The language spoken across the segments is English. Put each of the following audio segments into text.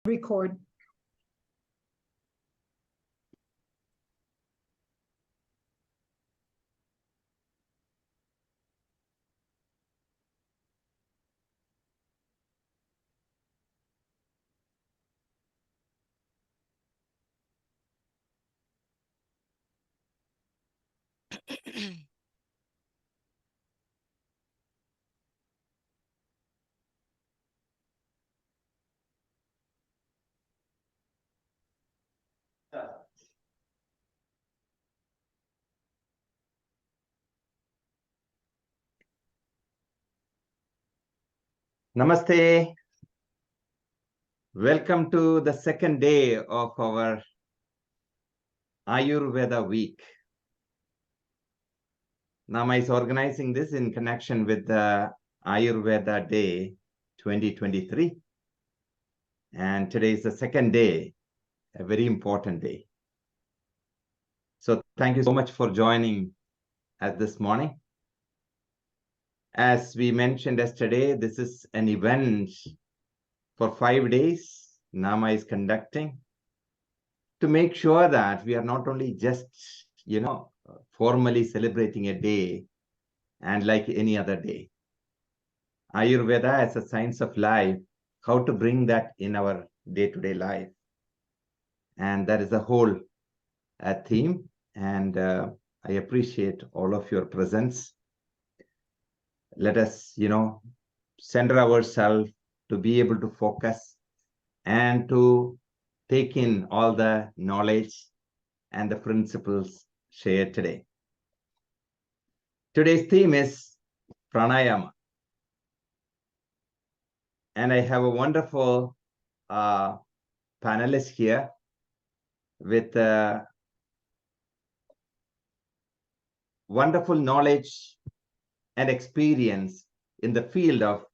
Record. Namaste. Welcome to the second day of our Ayurveda week. Nama is organizing this in connection with the Ayurveda Day 2023. And today is the second day, a very important day. So thank you so much for joining us this morning. As we mentioned yesterday, this is an event for 5 days Nama is conducting to make sure that we are not only just, formally celebrating a day and like any other day. Ayurveda as a science of life, how to bring that in our day-to-day life. And that is the whole theme. And I appreciate all of your presence. Let us, center ourselves to be able to focus and to take in all the knowledge and the principles shared today. Today's theme is pranayama. And I have a wonderful panelist here with wonderful knowledge and experience in the field of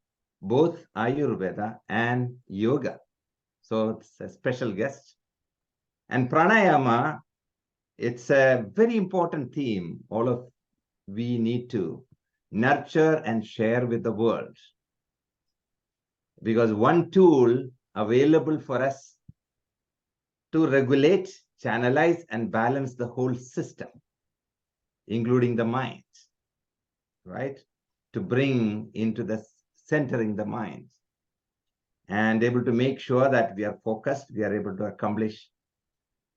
both Ayurveda and yoga. So it's a special guest. And pranayama, it's a very important theme. All of we need to nurture and share with the world. Because one tool available for us to regulate, channelize, and balance the whole system, including the mind, right? To bring into the centering the mind and able to make sure that we are focused, we are able to accomplish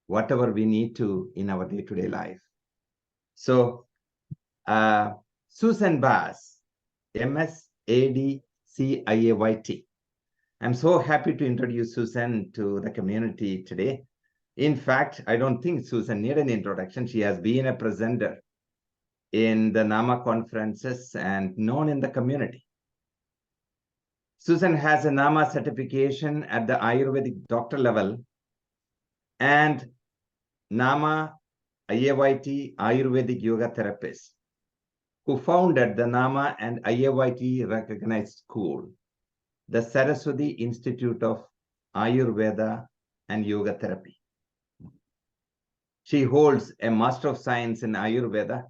whatever we need to in our day-to-day life. So, Susan Bass, MSADCIAYT. I'm so happy to introduce Susan to the community today. In fact, I don't think Susan needed an introduction. She has been a presenter in the NAMA conferences and known in the community. Susan has a NAMA certification at the Ayurvedic doctor level and NAMA IAYT Ayurvedic yoga therapist who founded the NAMA and IAYT recognized school, the Saraswati Institute of Ayurveda and Yoga Therapy. She holds a Master of Science in Ayurveda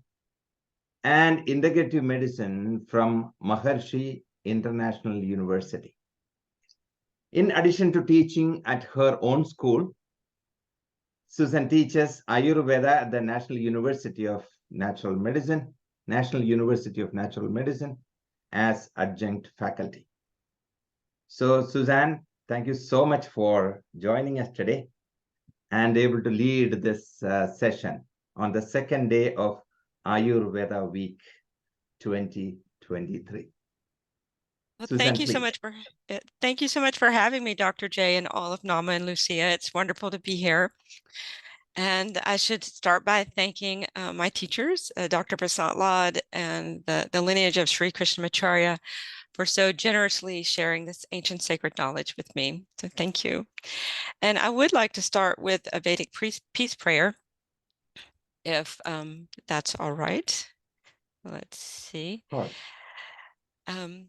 and Integrative Medicine from Maharishi International University. In addition to teaching at her own school, Susan teaches Ayurveda at the National University of Natural Medicine as adjunct faculty. So, Suzanne, thank you so much for joining us today and able to lead this session on the second day of Ayurveda Week 2023. Well, Susan, thank you please. so much for having me, Dr. J, and all of Nama and Lucia. It's wonderful to be here. And I should start by thanking my teachers, Dr. Prasad Lad and the lineage of Sri Krishnamacharya for so generously sharing this ancient sacred knowledge with me. So thank you. And I would like to start with a Vedic peace prayer, if that's all right. Let's see. Of course. And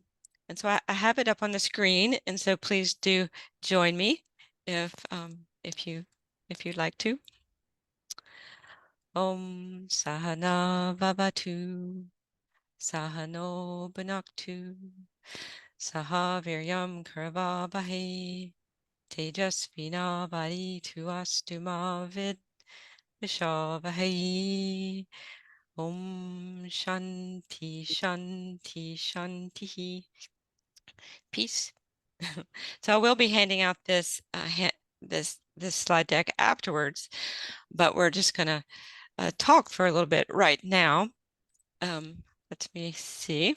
so I have it up on the screen, and so please do join me if you'd like to. Om Sahana Vavatu Sahano Bhunaktu Saha Viryam Karavavahe Tejasvinavadituastu ma Vishavahi. Om Shanti Shanti Shanti. Peace. So I will be handing out this this slide deck afterwards, but we're just gonna talk for a little bit right now. Let me see.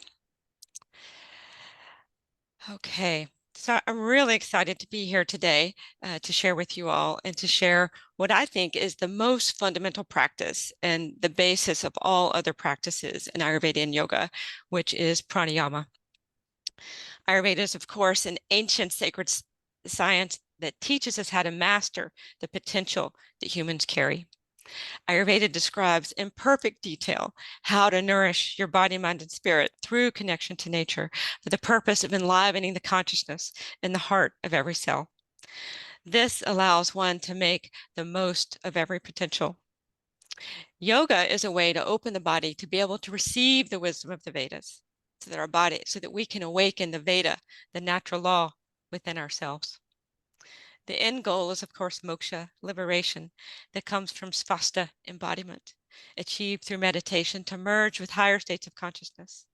Okay. So I'm really excited to be here today to share with you all and to share what I think is the most fundamental practice and the basis of all other practices in Ayurveda and yoga, which is pranayama. Ayurveda is, of course, an ancient sacred science that teaches us how to master the potential that humans carry. Ayurveda describes in perfect detail how to nourish your body, mind, and spirit through connection to nature for the purpose of enlivening the consciousness in the heart of every cell. This allows one to make the most of every potential. Yoga is a way to open the body to be able to receive the wisdom of the Vedas, so that we can awaken the Veda, the natural law within ourselves. The end goal is, of course, moksha, liberation, that comes from svasta, embodiment, achieved through meditation to merge with higher states of consciousness.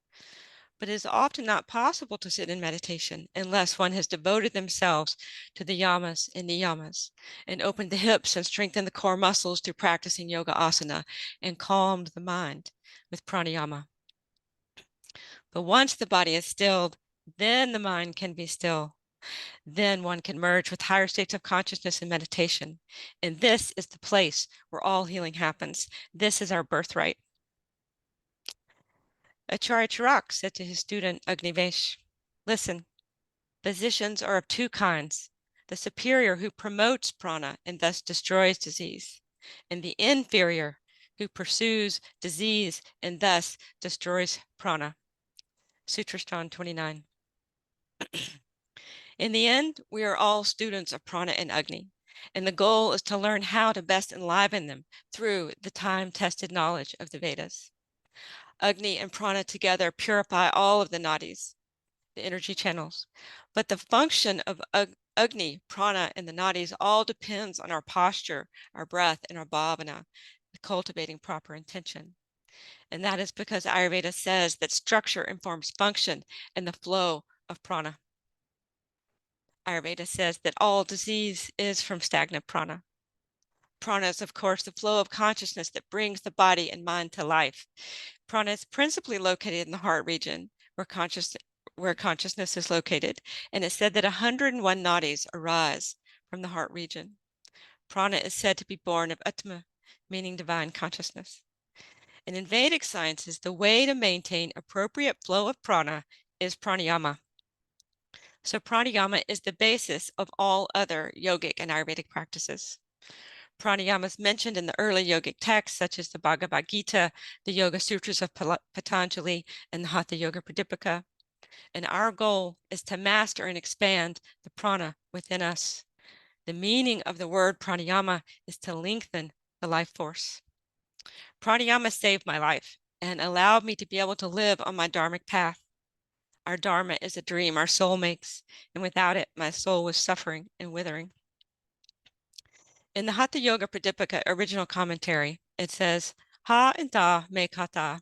But it is often not possible to sit in meditation unless one has devoted themselves to the yamas and niyamas and opened the hips and strengthened the core muscles through practicing yoga asana and calmed the mind with pranayama. But once the body is stilled, then the mind can be still. Then one can merge with higher states of consciousness in meditation. And this is the place where all healing happens. This is our birthright. Acharya Charak said to his student Agnivesh, listen, physicians are of two kinds, the superior who promotes prana and thus destroys disease, and the inferior who pursues disease and thus destroys prana. Sutrasthana 29. In the end, we are all students of prana and agni, and the goal is to learn how to best enliven them through the time-tested knowledge of the Vedas. Agni and prana together purify all of the nadis, the energy channels, but the function of Agni, prana, and the nadis all depends on our posture, our breath, and our bhavana, cultivating proper intention. And that is because Ayurveda says that structure informs function and the flow of prana. Ayurveda says that all disease is from stagnant prana. Prana is, of course, the flow of consciousness that brings the body and mind to life. Prana is principally located in the heart region, where consciousness is located, and it's said that 101 nadis arise from the heart region. Prana is said to be born of Atma, meaning divine consciousness. And in Vedic sciences, the way to maintain appropriate flow of prana is pranayama. So pranayama is the basis of all other yogic and Ayurvedic practices. Pranayama is mentioned in the early yogic texts, such as the Bhagavad Gita, the Yoga Sutras of Patanjali, and the Hatha Yoga Pradipika. And our goal is to master and expand the prana within us. The meaning of the word pranayama is to lengthen the life force. Pranayama saved my life and allowed me to be able to live on my dharmic path. Our dharma is a dream our soul makes, and without it, my soul was suffering and withering. In the Hatha Yoga Pradipika original commentary, it says, Ha and Da make Hatha.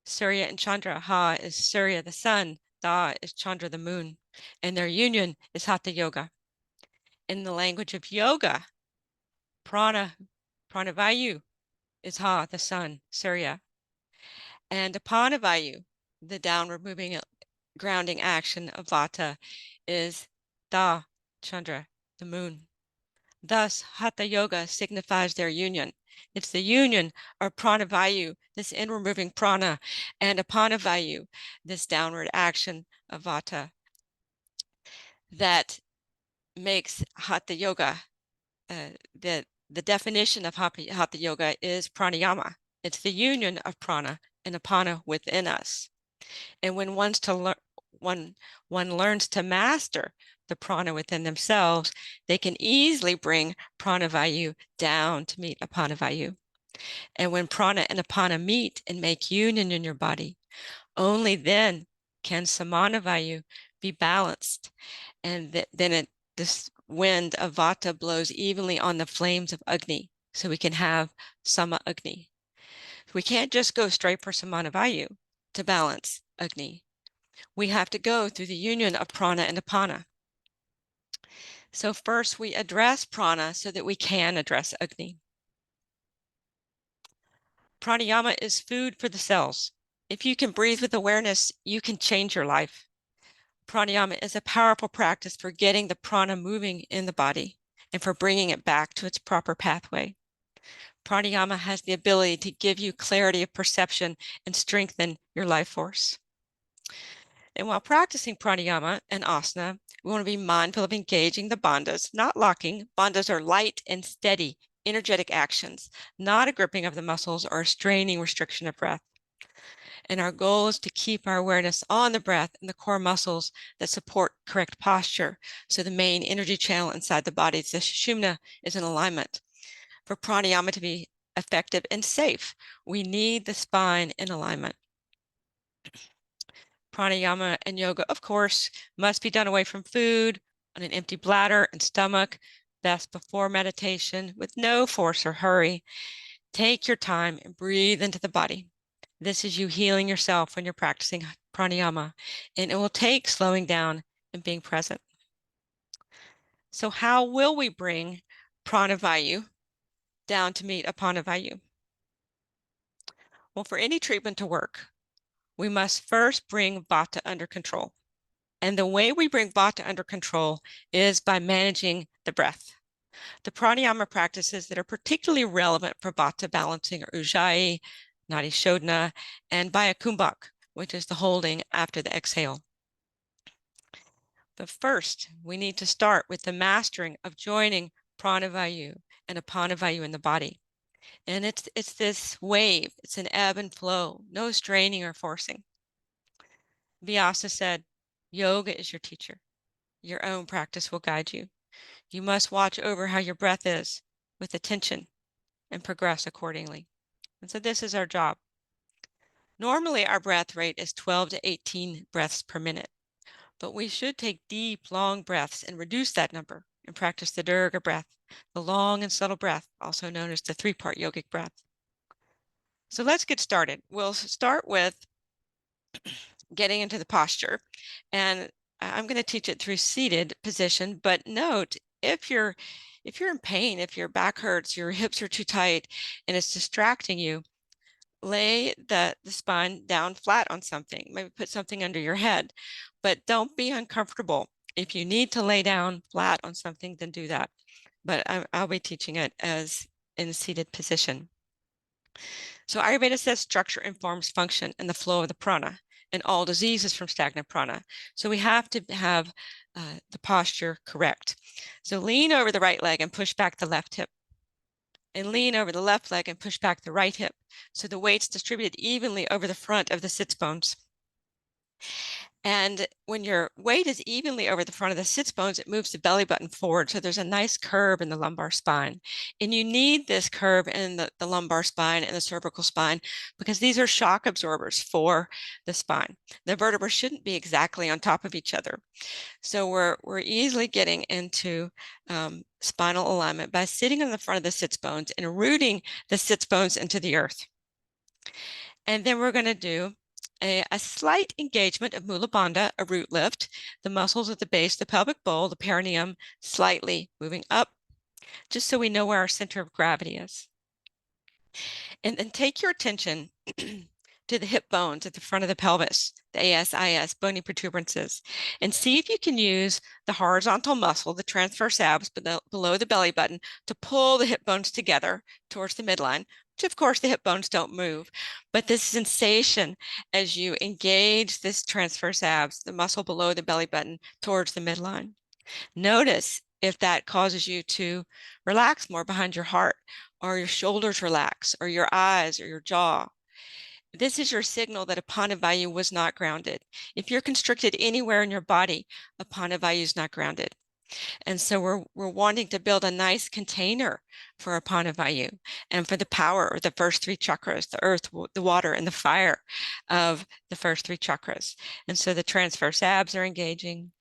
Surya and Chandra, Ha is Surya the sun, Da is Chandra the moon, and their union is Hatha Yoga. In the language of yoga, Pranavayu is Ha, the sun, Surya, and Apanavayu, the downward moving grounding action of Vata, is Da, Chandra, the moon. Thus, Hatha Yoga signifies their union. It's the union of Pranavayu, this inward moving prana, and Apanavayu, this downward action of Vata, that makes Hatha Yoga. The definition of Hatha Yoga is pranayama. It's the union of prana and apana within us. And when one learns to master the prana within themselves, they can easily bring pranavayu down to meet apanavayu. And when prana and apana meet and make union in your body, only then can samanavayu be balanced. And then this wind of Vata blows evenly on the flames of Agni, so we can have Sama Agni. We can't just go straight for Samana Vayu to balance Agni. We have to go through the union of prana and apana. So first we address prana so that we can address Agni. Pranayama is food for the cells. If you can breathe with awareness, you can change your life. Pranayama is a powerful practice for getting the prana moving in the body and for bringing it back to its proper pathway. Pranayama has the ability to give you clarity of perception and strengthen your life force. And while practicing pranayama and asana, we want to be mindful of engaging the bandhas, not locking. Bandhas are light and steady, energetic actions, not a gripping of the muscles or a straining restriction of breath. And our goal is to keep our awareness on the breath and the core muscles that support correct posture. So the main energy channel inside the body, the sushumna, is in alignment. For pranayama to be effective and safe, we need the spine in alignment. Pranayama and yoga, of course, must be done away from food, on an empty bladder and stomach, best before meditation, with no force or hurry. Take your time and breathe into the body. This is you healing yourself when you're practicing pranayama, and it will take slowing down and being present. So how will we bring pranavayu down to meet apanavayu? Well, for any treatment to work, we must first bring vata under control. And the way we bring vata under control is by managing the breath. The pranayama practices that are particularly relevant for vata balancing are ujjayi, nadi shodhana, and bhayakumbhak, which is the holding after the exhale. But first, we need to start with the mastering of joining pranavayu and apanavayu in the body. And it's this wave, it's an ebb and flow, no straining or forcing. Vyasa said, yoga is your teacher. Your own practice will guide you. You must watch over how your breath is with attention and progress accordingly. And so this is our job. Normally, our breath rate is 12 to 18 breaths per minute, but we should take deep, long breaths and reduce that number and practice the Dirga breath, the long and subtle breath, also known as the three-part yogic breath. So let's get started. We'll start with getting into the posture, and I'm going to teach it through seated position, but note if you're in pain, if your back hurts, your hips are too tight and it's distracting you, lay the spine down flat on something, maybe put something under your head, but don't be uncomfortable. If you need to lay down flat on something, then do that. But I'll be teaching it as in a seated position. So Ayurveda says structure informs function and the flow of the prana, and all disease is from stagnant prana. So we have to have the posture correct. So lean over the right leg and push back the left hip. And lean over the left leg and push back the right hip. So the weight's distributed evenly over the front of the sits bones. And when your weight is evenly over the front of the sits bones, it moves the belly button forward. So there's a nice curve in the lumbar spine. And you need this curve in the lumbar spine and the cervical spine because these are shock absorbers for the spine. The vertebrae shouldn't be exactly on top of each other. So we're easily getting into spinal alignment by sitting on the front of the sits bones and rooting the sits bones into the earth. And then we're going to do a slight engagement of Mula Bandha, a root lift, the muscles at the base, the pelvic bowl, the perineum, slightly moving up, just so we know where our center of gravity is. And then take your attention to the hip bones at the front of the pelvis, the ASIS, bony protuberances, and see if you can use the horizontal muscle, the transverse abs below the belly button, to pull the hip bones together towards the midline, which of course the hip bones don't move. But this sensation as you engage this transverse abs, the muscle below the belly button towards the midline. Notice if that causes you to relax more behind your heart, or your shoulders relax, or your eyes, or your jaw. This is your signal that apanavayu was not grounded. If you're constricted anywhere in your body, apanavayu is not grounded. And so we're wanting to build a nice container for apanavayu and for the power of the first three chakras, the earth, the water, and the fire of the first three chakras. And so the transverse abs are engaging.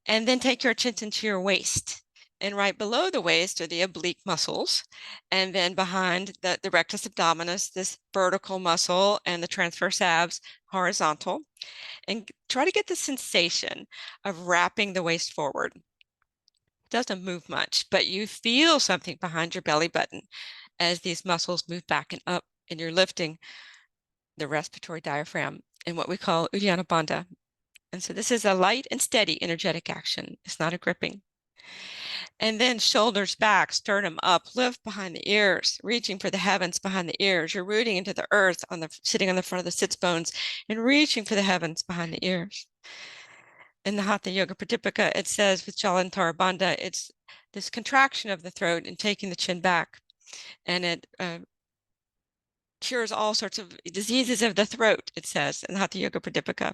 And then take your attention to your waist. And right below the waist are the oblique muscles. And then behind the rectus abdominis, this vertical muscle, and the transverse abs, horizontal. And try to get the sensation of wrapping the waist forward. It doesn't move much, but you feel something behind your belly button as these muscles move back and up, and you're lifting the respiratory diaphragm in what we call Uddiyana Bandha. And so this is a light and steady energetic action. It's not a gripping. And then shoulders back, sternum up, lift behind the ears, reaching for the heavens behind the ears. You're rooting into the earth sitting on the front of the sits bones and reaching for the heavens behind the ears. In the Hatha Yoga Pradipika, it says with Jalandhara Bandha, it's this contraction of the throat and taking the chin back. And it cures all sorts of diseases of the throat, it says in the Hatha Yoga Pradipika.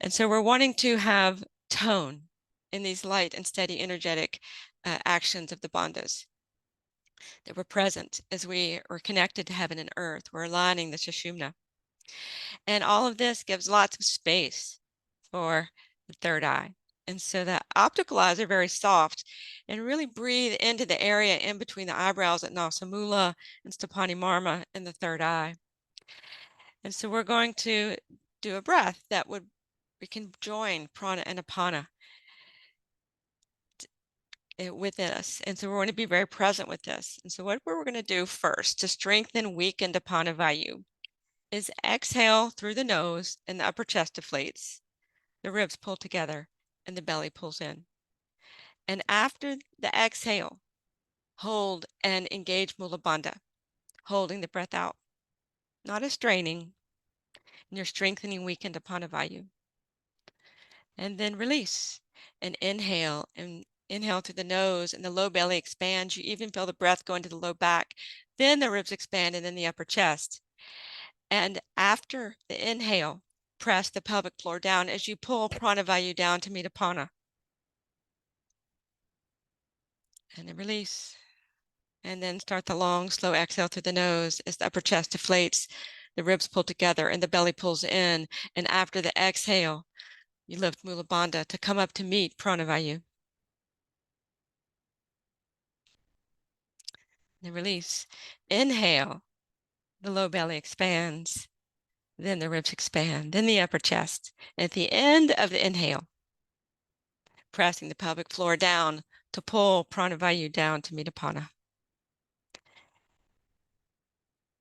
And so we're wanting to have tone in these light and steady energetic actions of the bandhas, that we're present as we are connected to heaven and earth. We're aligning the Sushumna. And all of this gives lots of space for the third eye. And so the optical eyes are very soft, and really breathe into the area in between the eyebrows at Nasamula and Stapani Marma in the third eye. And so we're going to do a breath we can join prana and apana with us. And so we're going to be very present with this. And so what we're going to do first to strengthen weakened apana vayu is exhale through the nose and the upper chest deflates, the ribs pull together, and the belly pulls in. And after the exhale, hold and engage Mula Bandha, holding the breath out, not a straining, and you're strengthening weakened apana vayu. And then release and inhale through the nose, and the low belly expands. You even feel the breath go into the low back. Then the ribs expand, and then the upper chest. And after the inhale, press the pelvic floor down as you pull pranavayu down to meet apana. And then release. And then start the long, slow exhale through the nose as the upper chest deflates, the ribs pull together, and the belly pulls in. And after the exhale, you lift Mula Bandha to come up to meet pranavayu. Then release. Inhale, the low belly expands, then the ribs expand, then the upper chest. At the end of the inhale, pressing the pelvic floor down to pull pranavayu down to meet apana.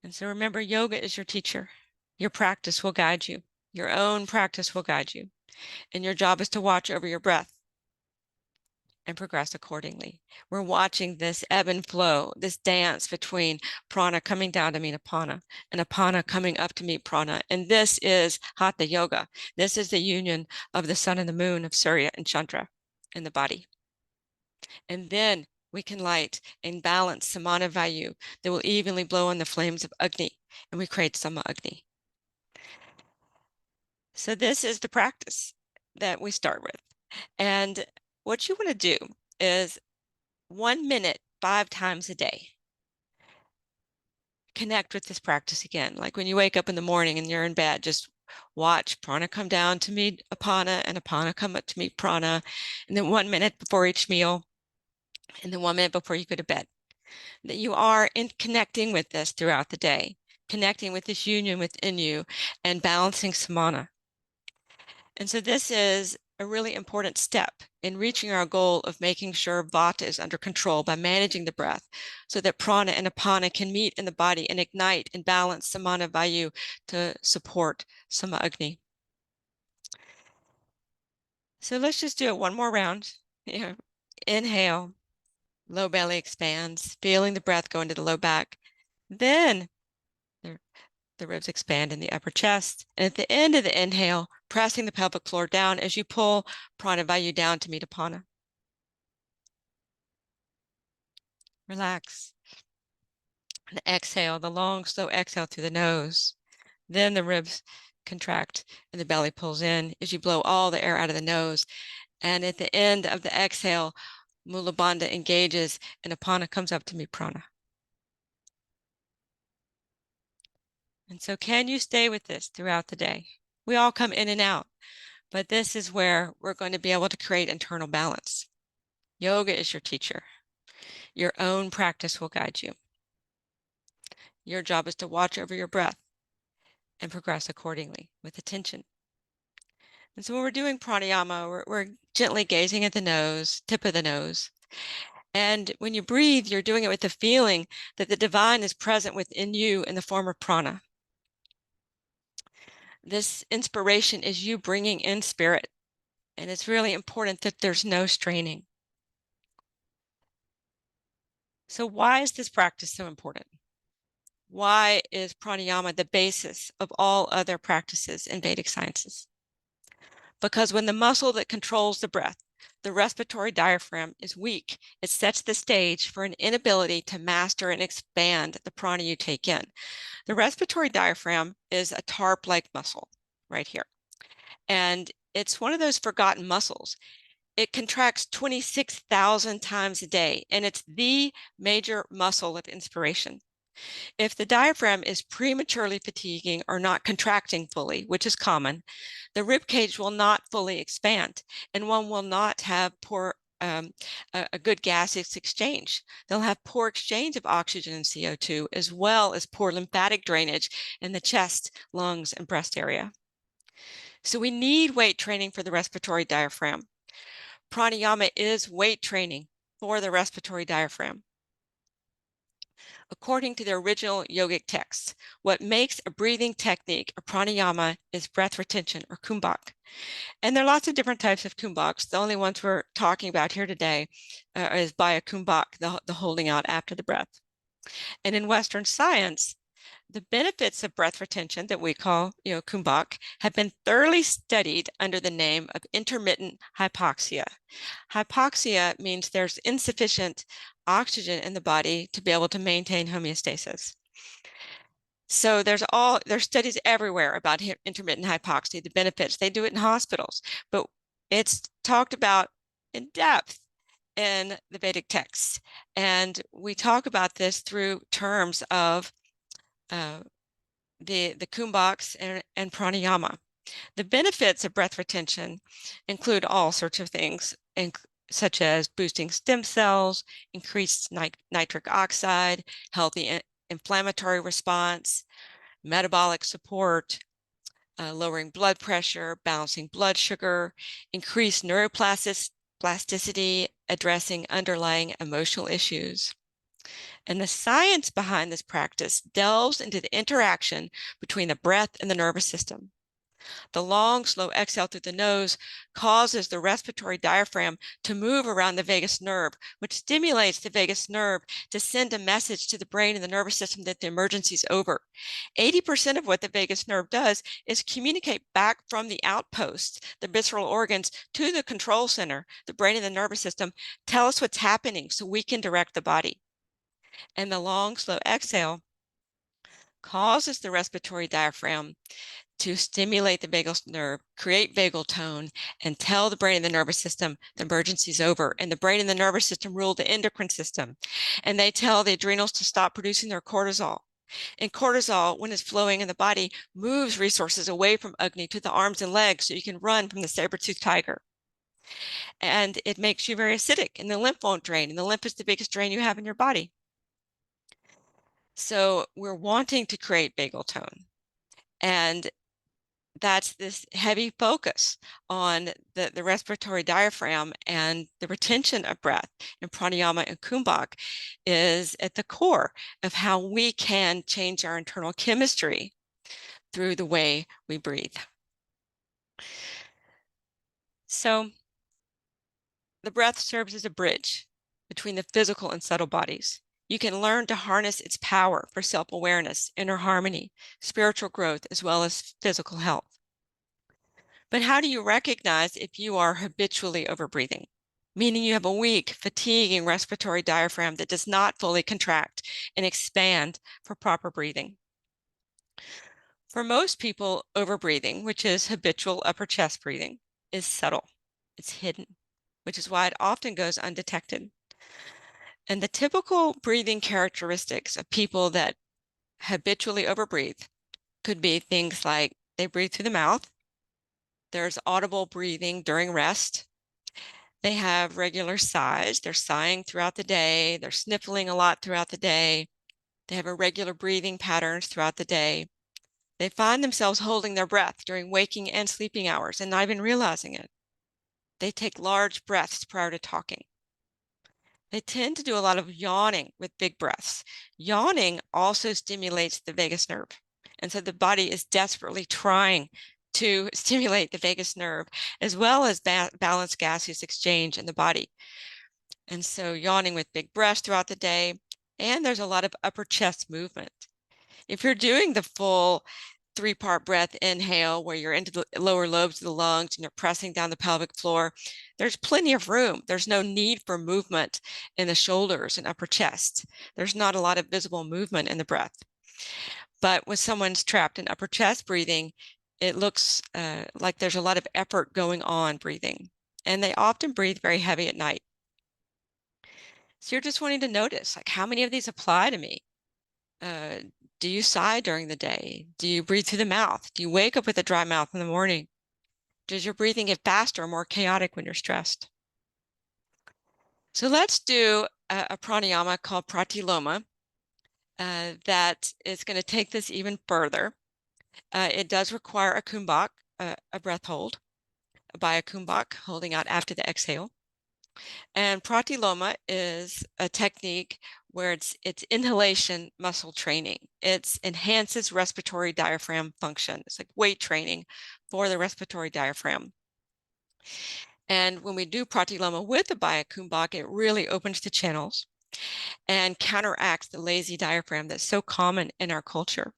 And so remember, yoga is your teacher. Your practice will guide you. Your own practice will guide you. And your job is to watch over your breath and progress accordingly. We're watching this ebb and flow, this dance between prana coming down to meet apana and apana coming up to meet prana. And this is Hatha Yoga. This is the union of the sun and the moon, of Surya and Chandra in the body. And then we can light and balance Samana Vayu that will evenly blow on the flames of Agni, and we create Sama Agni. So this is the practice that we start with. And what you want to do is 1 minute, 5 times a day. Connect with this practice again. Like when you wake up in the morning and you're in bed, just watch prana come down to meet apana and apana come up to meet prana. And then 1 minute before each meal, and then 1 minute before you go to bed. That you are connecting with this throughout the day, connecting with this union within you and balancing samana. And so this is a really important step in reaching our goal of making sure vata is under control by managing the breath so that prana and apana can meet in the body and ignite and balance samana vayu to support sama agni. So let's just do it one more round. Inhale, low belly expands, feeling the breath go into the low back. Then the ribs expand in the upper chest. And at the end of the inhale, pressing the pelvic floor down as you pull pranavayu down to meet apana. Relax. And exhale, the long, slow exhale through the nose. Then the ribs contract and the belly pulls in as you blow all the air out of the nose. And at the end of the exhale, Mula Bandha engages and apana comes up to meet prana. And so can you stay with this throughout the day? We all come in and out, But this is where we're going to be able to create internal balance. Yoga is your teacher. Your own practice will guide you. Your job is to watch over your breath and progress accordingly with attention. And so when we're doing pranayama, we're gently gazing at the nose, tip of the nose. And when you breathe, you're doing it with the feeling that the divine is present within you in the form of prana. This inspiration is you bringing in spirit. And it's really important that there's no straining. So why is this practice so important? Why is pranayama the basis of all other practices in Vedic sciences? Because when the muscle that controls the breath, the respiratory diaphragm, is weak, it sets the stage for an inability to master and expand the prana you take in. The respiratory diaphragm is a tarp-like muscle right here. And it's one of those forgotten muscles. It contracts 26,000 times a day, and it's the major muscle of inspiration. If the diaphragm is prematurely fatiguing or not contracting fully, which is common, the rib cage will not fully expand, and one will not have a good gaseous exchange. They'll have poor exchange of oxygen and CO2, as well as poor lymphatic drainage in the chest, lungs, and breast area. So we need weight training for the respiratory diaphragm. Pranayama is weight training for the respiratory diaphragm. According to the original yogic texts, what makes a breathing technique a pranayama is breath retention, or kumbhak. And there are lots of different types of kumbhaks. The only ones we're talking about here today is Baya kumbhak, the holding out after the breath. And in Western science, the benefits of breath retention that we call, kumbhak, have been thoroughly studied under the name of intermittent hypoxia. Hypoxia means there's insufficient oxygen in the body to be able to maintain homeostasis. So there's studies everywhere about intermittent hypoxia, the benefits. They do it in hospitals, but it's talked about in depth in the Vedic texts. And we talk about this through terms of the kumbhaks and pranayama. The benefits of breath retention include all sorts of things, such as boosting stem cells, increased nitric oxide, healthy inflammatory response, metabolic support, lowering blood pressure, balancing blood sugar, increased neuroplasticity, addressing underlying emotional issues. And the science behind this practice delves into the interaction between the breath and the nervous system. The long, slow exhale through the nose causes the respiratory diaphragm to move around the vagus nerve, which stimulates the vagus nerve to send a message to the brain and the nervous system that the emergency is over. 80% of what the vagus nerve does is communicate back from the outposts, the visceral organs, to the control center, the brain and the nervous system, tell us what's happening so we can direct the body. And the long, slow exhale causes the respiratory diaphragm to stimulate the vagus nerve, create vagal tone, and tell the brain and the nervous system the emergency is over. And the brain and the nervous system rule the endocrine system. And they tell the adrenals to stop producing their cortisol. And cortisol, when it's flowing in the body, moves resources away from Agni to the arms and legs so you can run from the saber-toothed tiger. And it makes you very acidic, and the lymph won't drain. And the lymph is the biggest drain you have in your body. So we're wanting to create vagal tone. And that's this heavy focus on the respiratory diaphragm, and the retention of breath in pranayama and kumbhak is at the core of how we can change our internal chemistry through the way we breathe. So the breath serves as a bridge between the physical and subtle bodies. You can learn to harness its power for self-awareness, inner harmony, spiritual growth, as well as physical health. But how do you recognize if you are habitually overbreathing? Meaning you have a weak, fatiguing respiratory diaphragm that does not fully contract and expand for proper breathing. For most people, overbreathing, which is habitual upper chest breathing, is subtle. It's hidden, which is why it often goes undetected. And the typical breathing characteristics of people that habitually overbreathe could be things like they breathe through the mouth, There's audible breathing during rest. They have regular sighs. They're sighing throughout the day. They're sniffling a lot throughout the day. They have irregular breathing patterns throughout the day. They find themselves holding their breath during waking and sleeping hours and not even realizing it. They take large breaths prior to talking. They tend to do a lot of yawning with big breaths. Yawning also stimulates the vagus nerve. And so the body is desperately trying to stimulate the vagus nerve as well as balance gaseous exchange in the body. And so yawning with big breaths throughout the day. And there's a lot of upper chest movement. If you're doing the full 3-part breath inhale where you're into the lower lobes of the lungs and you're pressing down the pelvic floor, there's plenty of room. There's no need for movement in the shoulders and upper chest. There's not a lot of visible movement in the breath. But when someone's trapped in upper chest breathing, it looks like there's a lot of effort going on breathing. And they often breathe very heavy at night. So you're just wanting to notice, like, how many of these apply to me? Do you sigh during the day? Do you breathe through the mouth? Do you wake up with a dry mouth in the morning? Does your breathing get faster or more chaotic when you're stressed? So let's do a pranayama called pratiloma that is going to take this even further. It does require a kumbhak, a breath hold, by a kumbhak, holding out after the exhale. And pratiloma is a technique where it's inhalation muscle training. It enhances respiratory diaphragm function. It's like weight training for the respiratory diaphragm. And when we do pratiloma with the Baya Kumbhak, it really opens the channels and counteracts the lazy diaphragm that's so common in our culture.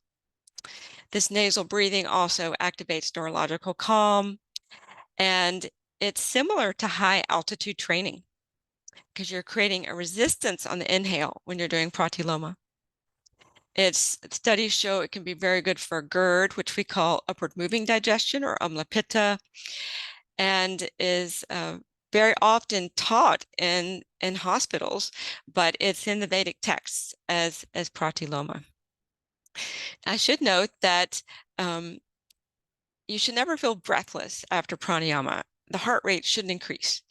This nasal breathing also activates neurological calm, and it's similar to high altitude training because you're creating a resistance on the inhale when you're doing pratiloma. Studies show it can be very good for GERD, which we call upward moving digestion, or amlapitta, and is very often taught in hospitals, but it's in the Vedic texts as pratiloma. I should note that you should never feel breathless after pranayama. The heart rate shouldn't increase.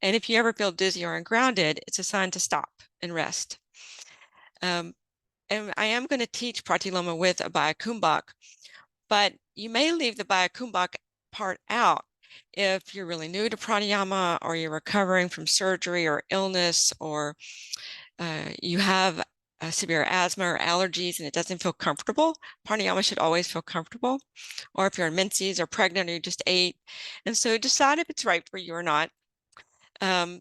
And if you ever feel dizzy or ungrounded, it's a sign to stop and rest. And I am going to teach pratiloma with a Baya Kumbhak, but you may leave the Baya Kumbhak part out if you're really new to pranayama, or you're recovering from surgery or illness, or you have severe asthma or allergies and it doesn't feel comfortable. Pranayama should always feel comfortable. Or if you're in menses or pregnant or you just ate. And so decide if it's right for you or not. So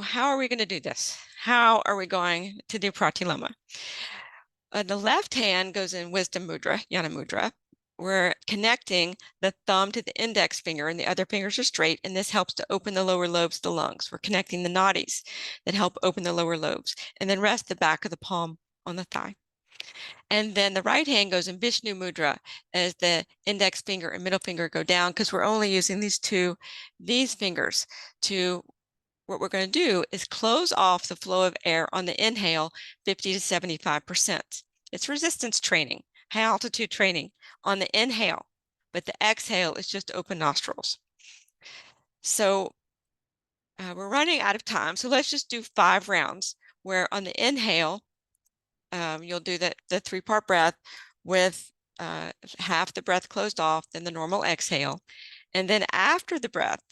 how are we going to do this? How are we going to do pratiloma? The left hand goes in wisdom mudra, yana mudra. We're connecting the thumb to the index finger and the other fingers are straight, and this helps to open the lower lobes of the lungs. We're connecting the nadis that help open the lower lobes, and then rest the back of the palm on the thigh. And then the right hand goes in Vishnu mudra as the index finger and middle finger go down, because we're only using these fingers to, what we're going to do is close off the flow of air on the inhale 50 to 75%. It's resistance training, high altitude training on the inhale, but the exhale is just open nostrils. So we're running out of time. So let's just do 5 rounds where on the inhale, you'll do the 3-part breath with half the breath closed off, then the normal exhale. And then after the breath,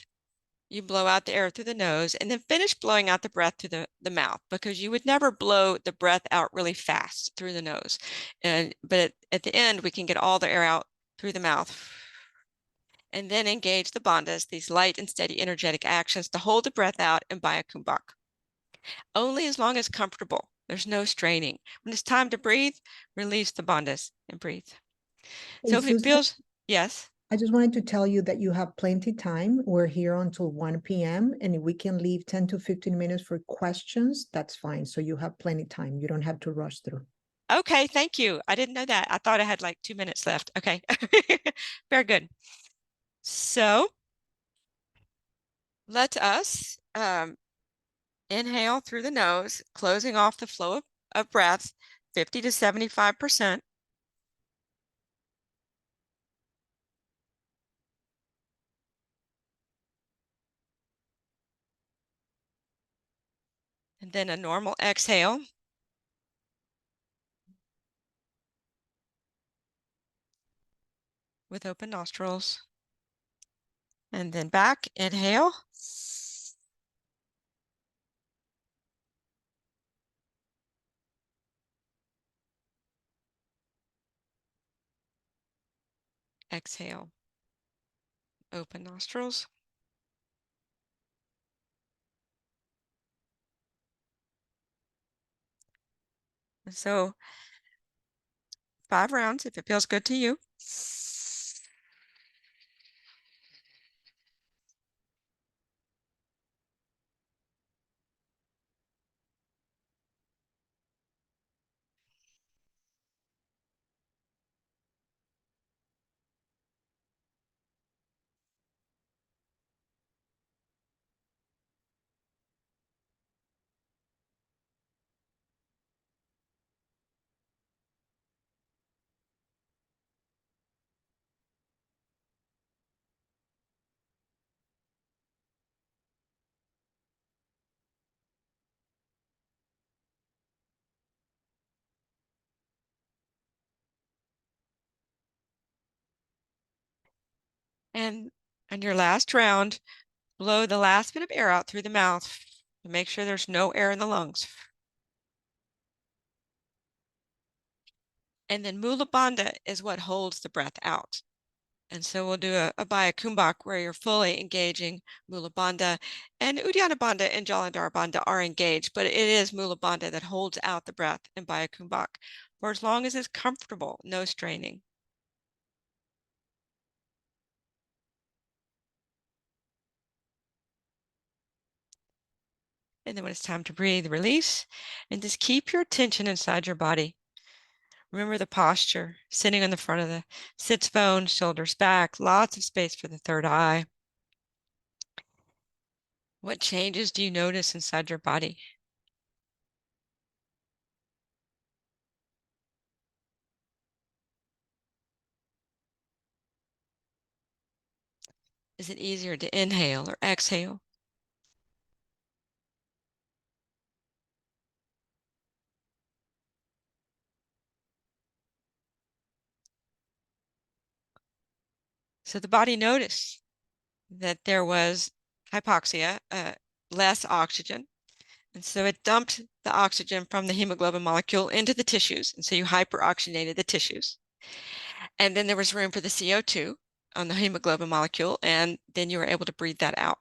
you blow out the air through the nose and then finish blowing out the breath through the mouth, because you would never blow the breath out really fast through the nose. But at the end, we can get all the air out through the mouth. And then engage the bandhas, these light and steady energetic actions to hold the breath out in Baya Kumbhak. Only as long as comfortable. There's no straining. When it's time to breathe, release the bandhas and breathe. Hey, So if it Susan, feels, yes. I just wanted to tell you that you have plenty time. We're here until 1 p.m. and if we can leave 10 to 15 minutes for questions, that's fine. So you have plenty time. You don't have to rush through. Okay, thank you. I didn't know that. I thought I had like 2 minutes left. Okay, very good. So let us inhale through the nose, closing off the flow of breath 50 to 75%. And then a normal exhale. With open nostrils. And then back, inhale. Exhale. Open nostrils. And so 5 rounds if it feels good to you. And on your last round, blow the last bit of air out through the mouth to make sure there's no air in the lungs. And then Mula Bandha is what holds the breath out. And so we'll do a Baya Kumbhak where you're fully engaging Mula Bandha, and Uddiyana Bandha and Jalandhara Bandha are engaged, but it is Mula Bandha that holds out the breath in Baya Kumbhak for as long as it's comfortable, no straining. And then when it's time to breathe, release, and just keep your attention inside your body. Remember the posture, sitting on the front of the sits bone, shoulders back, lots of space for the third eye. What changes do you notice inside your body? Is it easier to inhale or exhale? So the body noticed that there was hypoxia, less oxygen. And so it dumped the oxygen from the hemoglobin molecule into the tissues. And so you hyperoxygenated the tissues. And then there was room for the CO2 on the hemoglobin molecule, and then you were able to breathe that out.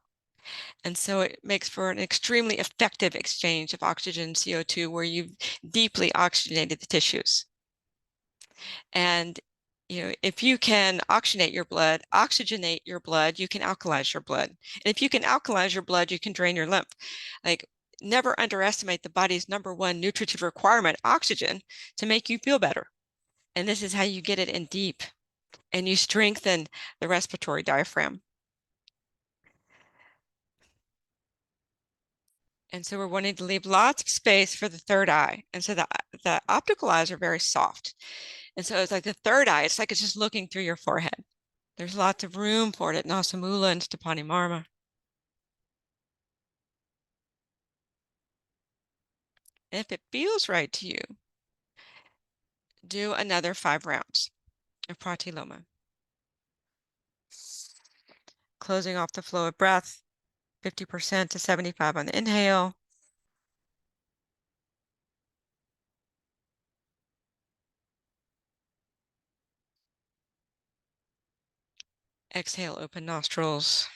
And so it makes for an extremely effective exchange of oxygen and CO2 where you've deeply oxygenated the tissues. And if you can oxygenate your blood, you can alkalize your blood. And if you can alkalize your blood, you can drain your lymph. Like, never underestimate the body's #1 nutritive requirement, oxygen, to make you feel better. And this is how you get it in deep. And you strengthen the respiratory diaphragm. And so we're wanting to leave lots of space for the third eye. And so the optical eyes are very soft. And so it's like the third eye, it's like it's just looking through your forehead. There's lots of room for it at Nasamula and Stapani Marma. If it feels right to you, do another 5 rounds of Pratiloma. Closing off the flow of breath, 50% to 75 on the inhale. Exhale, open nostrils,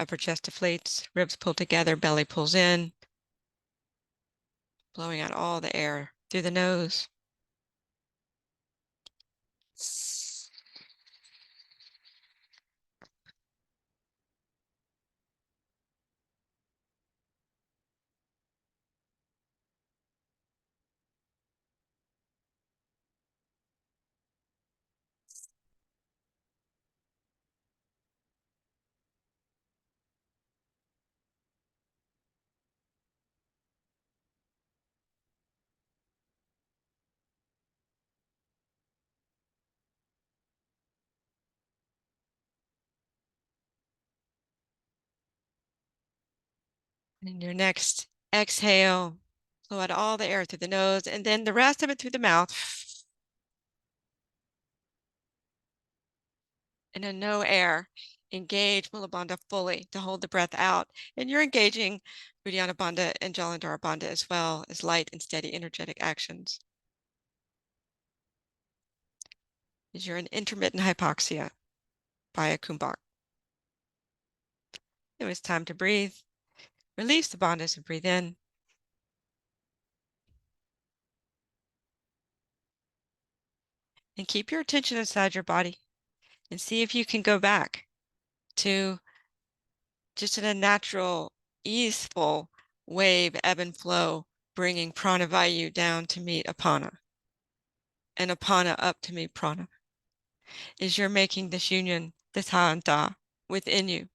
upper chest deflates, ribs pull together, belly pulls in, blowing out all the air through the nose. And your next Exhale, blow out all the air through the nose, and then the rest of it through the mouth. And then no air. Engage Mula Bandha fully to hold the breath out. And you're engaging Uddiyana Bandha and Jalandhara Bandha as well as light and steady energetic actions. Is you're in intermittent hypoxia by a kumbhak. It was time to breathe. Release the bandhas and breathe in. And keep your attention inside your body and see if you can go back to just in a natural, easeful wave, ebb and flow, bringing pranavayu down to meet apana and apana up to meet prana. Is you're making this union, this ha and da within you.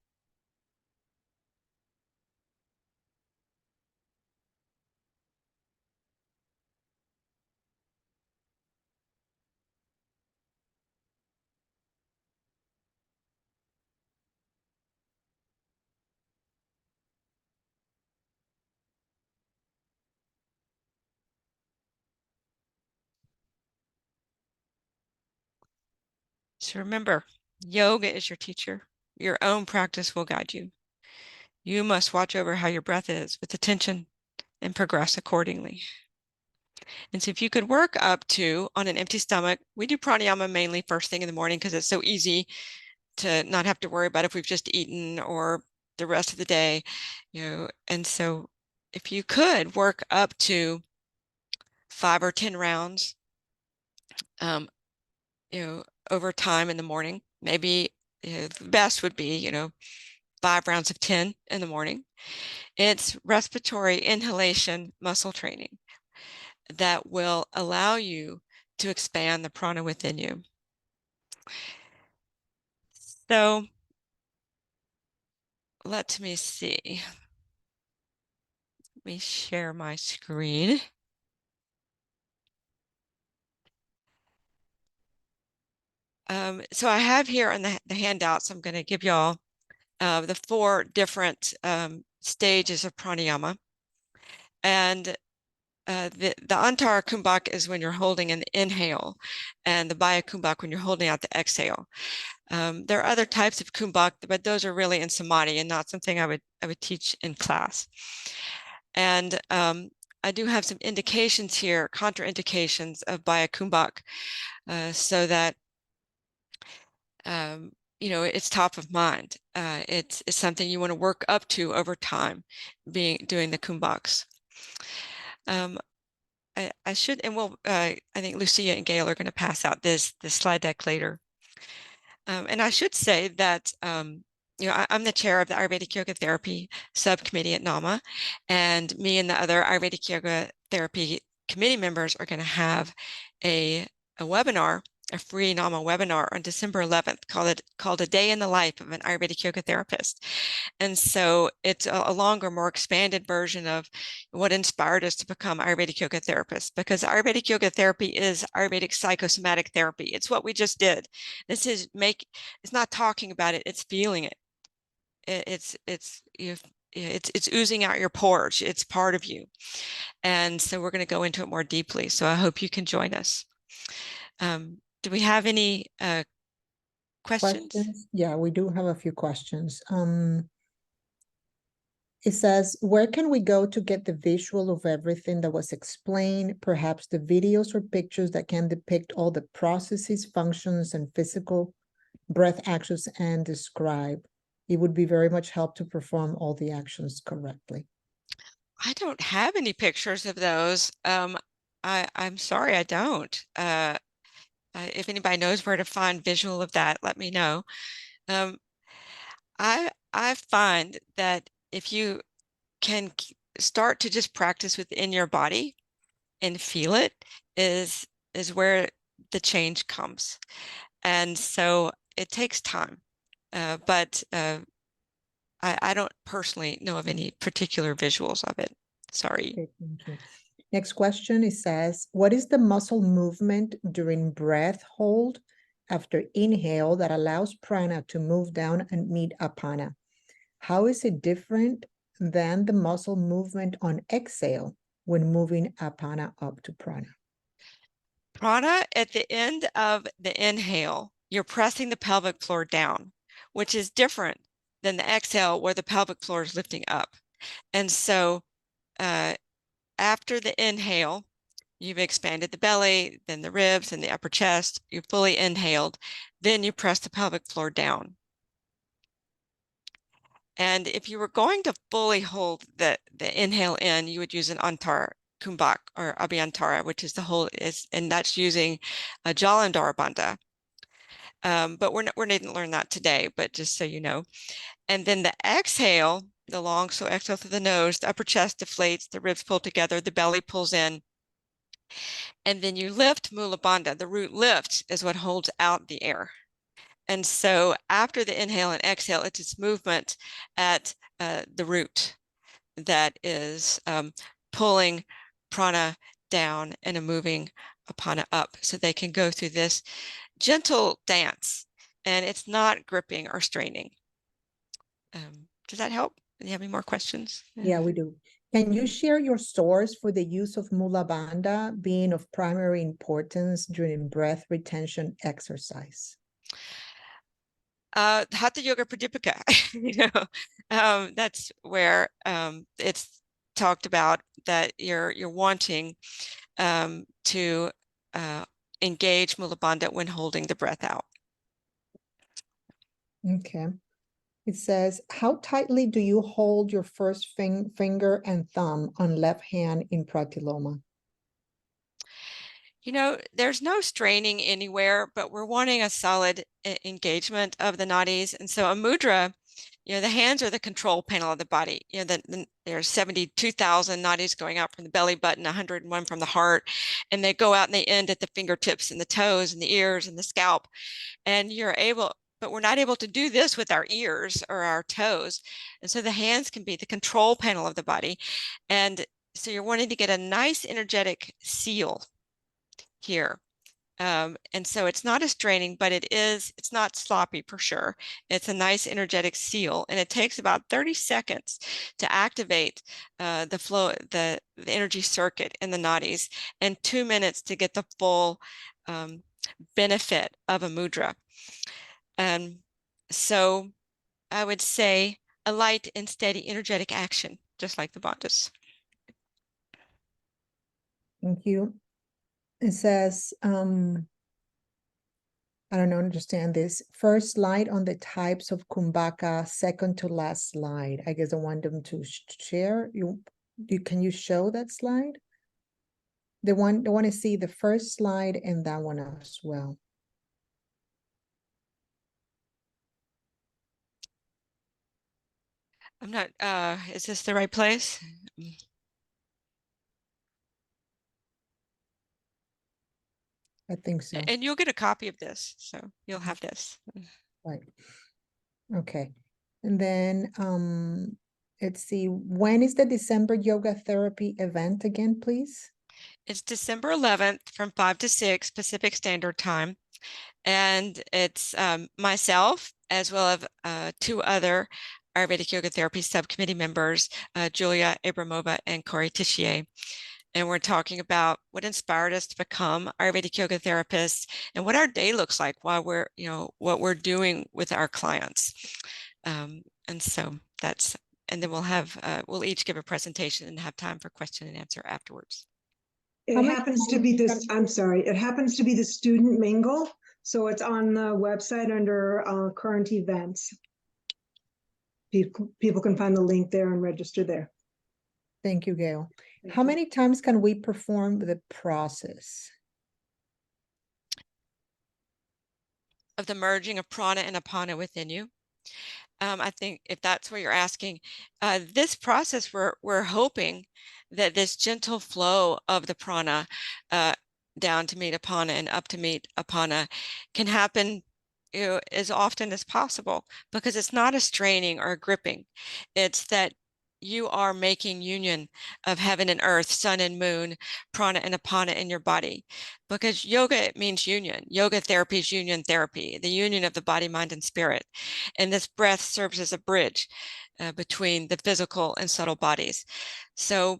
So remember, yoga is your teacher. Your own practice will guide you. You must watch over how your breath is with attention and progress accordingly. And so if you could work up to, on an empty stomach, we do pranayama mainly first thing in the morning because it's so easy to not have to worry about if we've just eaten or the rest of the day, and so if you could work up to 5 or 10 rounds, over time in the morning, maybe the best would be, 5 rounds of 10 in the morning. It's respiratory inhalation muscle training that will allow you to expand the prana within you. So let me see. Let me share my screen. So I have here on the handouts, I'm going to give y'all the 4 different stages of pranayama. And the Antara Kumbhak is when you're holding an inhale, and the Baya Kumbhak when you're holding out the exhale. There are other types of kumbhak, but those are really in samadhi and not something I would teach in class. And I do have some indications here, contraindications of Baya Kumbhak, so that it's top of mind. It's something you want to work up to over time, doing the kumbhaks. I should, and I think Lucia and Gail are going to pass out this slide deck later. And I should say that, I'm the chair of the Ayurvedic Yoga Therapy subcommittee at NAMA, and me and the other Ayurvedic Yoga Therapy committee members are going to have a webinar, a free NAMA webinar on December 11th called A Day in the Life of an Ayurvedic Yoga Therapist. And so it's a longer, more expanded version of what inspired us to become Ayurvedic Yoga Therapists, because Ayurvedic Yoga Therapy is Ayurvedic psychosomatic therapy. It's what we just did. This is it's not talking about it, it's feeling it. It's oozing out your pores. It's part of you. And so we're going to go into it more deeply. So I hope you can join us. Do we have any questions? Yeah, we do have a few questions. It says, where can we go to get the visual of everything that was explained? Perhaps the videos or pictures that can depict all the processes, functions, and physical breath actions and describe. It would be very much help to perform all the actions correctly. I don't have any pictures of those. I'm sorry, I don't. If anybody knows where to find visual of that, let me know. I find that if you can start to just practice within your body and feel it is where the change comes. And so it takes time, but I don't personally know of any particular visuals of it. Sorry. Okay, thank you. Next question, it says, what is the muscle movement during breath hold after inhale that allows prana to move down and meet apana? How is it different than the muscle movement on exhale when moving apana up to prana? Prana, at the end of the inhale, you're pressing the pelvic floor down, which is different than the exhale where the pelvic floor is lifting up. And so after the inhale, you've expanded the belly, then the ribs and the upper chest, you fully inhaled, then you press the pelvic floor down. And if you were going to fully hold the inhale in, you would use an Antar Kumbhak or Abhyantara, which is the whole and that's using a Jalandhara Bandha. But we didn't learn that today, but just so you know. And then the exhale, the long, so exhale through the nose, the upper chest deflates, the ribs pull together, the belly pulls in. And then you lift Mula Bandha. The root lift is what holds out the air. And so after the inhale and exhale, it's this movement at the root that is pulling prana down and moving apana up. So they can go through this gentle dance, and it's not gripping or straining. Does that help? Do you have any more questions? Yeah, we do. Can you share your source for the use of Mula Bandha being of primary importance during breath retention exercise? Hatha Yoga Pradipika, that's where it's talked about that you're wanting to engage Mula Bandha when holding the breath out. Okay. It says, how tightly do you hold your first finger and thumb on left hand in Pratiloma? There's no straining anywhere, but we're wanting a solid engagement of the nadis. And so a mudra, the hands are the control panel of the body. There's 72,000 nadis going out from the belly button, 101 from the heart, and they go out and they end at the fingertips and the toes and the ears and the scalp. And but we're not able to do this with our ears or our toes. And so the hands can be the control panel of the body. And so you're wanting to get a nice energetic seal here. And so it's not a straining, but it's not sloppy for sure. It's a nice energetic seal, and it takes about 30 seconds to activate the flow, the energy circuit in the nadis, and 2 minutes to get the full benefit of a mudra. And so I would say a light and steady energetic action, just like the bandhas. Thank you. It says, I don't understand this. First slide on the types of kumbhaka, second to last slide. I guess I want them to share. Can you show that slide? They want to see the first slide and that one as well. I'm not, is this the right place? I think so. And you'll get a copy of this, so you'll have this. Right. Okay. And then let's see, when is the December yoga therapy event again, please? It's December 11th from 5 to 6 Pacific Standard Time. And it's myself, as well as 2 other Ayurvedic Yoga Therapy subcommittee members, Julia Abramova and Corey Tishier. And we're talking about what inspired us to become Ayurvedic yoga therapists and what our day looks like while we're, what we're doing with our clients. And so and then we'll each give a presentation and have time for question and answer afterwards. It happens to be this, I'm sorry, it happens to be the student mingle. So it's on the website under current events. People can find the link there and register there. Thank you, Gail. How many times can we perform the process of the merging of prana and apana within you? I think if that's what you're asking, this process, we're hoping that this gentle flow of the prana down to meet apana and up to meet apana can happen as often as possible, because it's not a straining or a gripping. It's that you are making union of heaven and earth, sun and moon, prana and apana in your body. Because yoga, it means union. Yoga therapy is union therapy, the union of the body, mind, and spirit. And this breath serves as a bridge between the physical and subtle bodies. So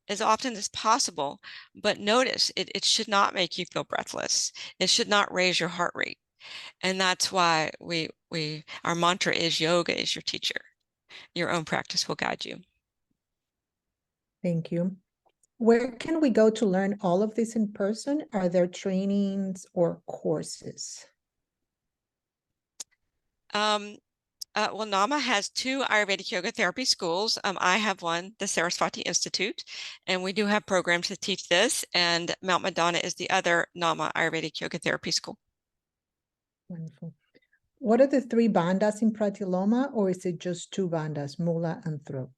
as often as possible, but notice it should not make you feel breathless. It should not raise your heart rate. And that's why our mantra is yoga is your teacher. Your own practice will guide you. Thank you. Where can we go to learn all of this in person? Are there trainings or courses? Well, NAMA has 2 Ayurvedic yoga therapy schools. I have one, the Saraswati Institute, and we do have programs to teach this. And Mount Madonna is the other NAMA Ayurvedic yoga therapy school. Wonderful. What are the 3 bandhas in Pratiloma, or is it just 2 bandhas, mula and throat?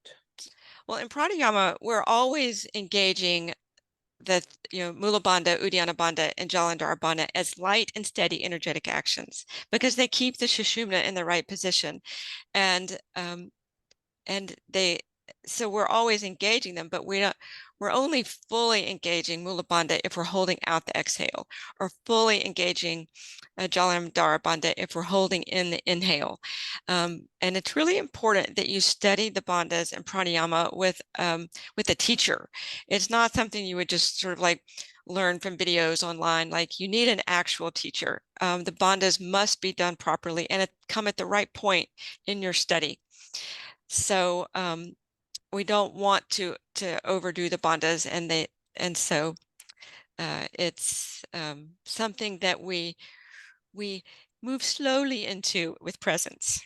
Well, in pranayama, we're always engaging the Mula Bandha, Uddiyana Bandha, and Jalandhara Bandha as light and steady energetic actions because they keep the Sushumna in the right position. And so we're always engaging them, but we're only fully engaging Mula Bandha if we're holding out the exhale, or fully engaging Jalandhara Bandha if we're holding in the inhale. And it's really important that you study the bandhas and pranayama with a teacher. It's not something you would just sort of like learn from videos online. Like, you need an actual teacher. The bandhas must be done properly and come at the right point in your study. So we don't want to overdo the bandhas, and so it's something that we move slowly into with presence.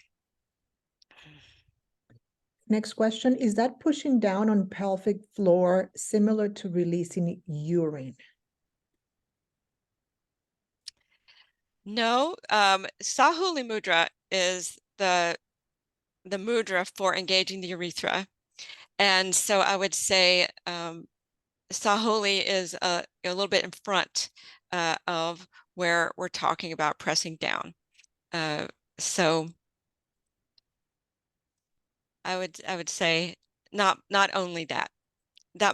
Next question, is that pushing down on pelvic floor similar to releasing urine? No, Sahuli Mudra is the mudra for engaging the urethra. And so I would say Sahuli is a little bit in front of where we're talking about pressing down. So I would say not only that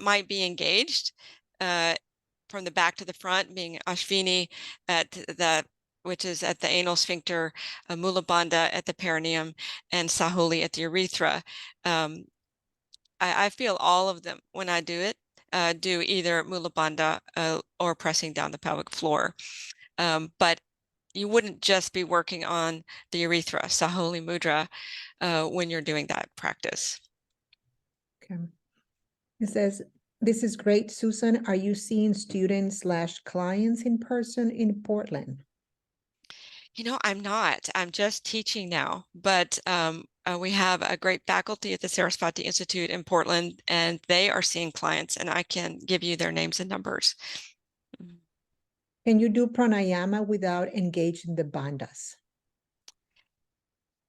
might be engaged from the back to the front, being Ashvini which is at the anal sphincter, Mula Bandha at the perineum, and Sahuli at the urethra. I feel all of them when I do it, do either Mula Bandha or pressing down the pelvic floor. But you wouldn't just be working on the urethra, Sahuli Mudra, when you're doing that practice. Okay. It says, this is great, Susan. Are you seeing students/clients in person in Portland? I'm not. I'm just teaching now, but we have a great faculty at the Saraswati Institute in Portland, and they are seeing clients, and I can give you their names and numbers. Can you do pranayama without engaging the bandhas?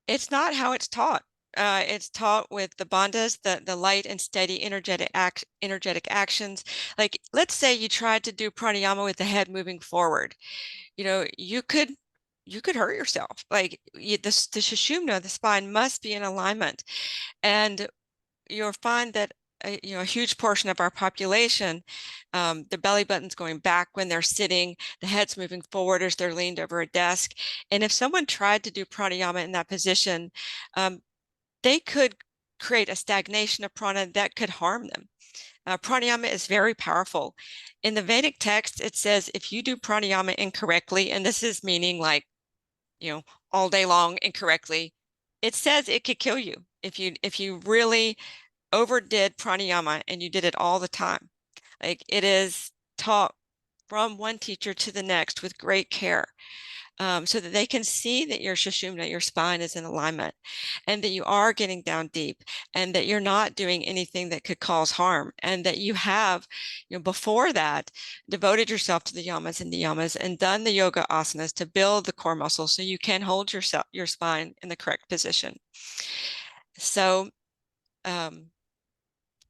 It's not how it's taught. It's taught with the bandhas, the light and steady energetic actions. Like, let's say you tried to do pranayama with the head moving forward. You could hurt yourself. Like, the sushumna, the spine, must be in alignment, and you'll find that a huge portion of our population, the belly button's going back when they're sitting, the head's moving forward as they're leaned over a desk. And if someone tried to do pranayama in that position, they could create a stagnation of prana that could harm them. Pranayama is very powerful. In the Vedic text, it says if you do pranayama incorrectly, and this is meaning like, all day long incorrectly, it says it could kill you if you really overdid pranayama and you did it all the time. Like, it is taught from one teacher to the next with great care, so that they can see that your sushumna, your spine, is in alignment, and that you are getting down deep, and that you're not doing anything that could cause harm, and that you have, before that, devoted yourself to the yamas and niyamas and done the yoga asanas to build the core muscles so you can hold your spine in the correct position. So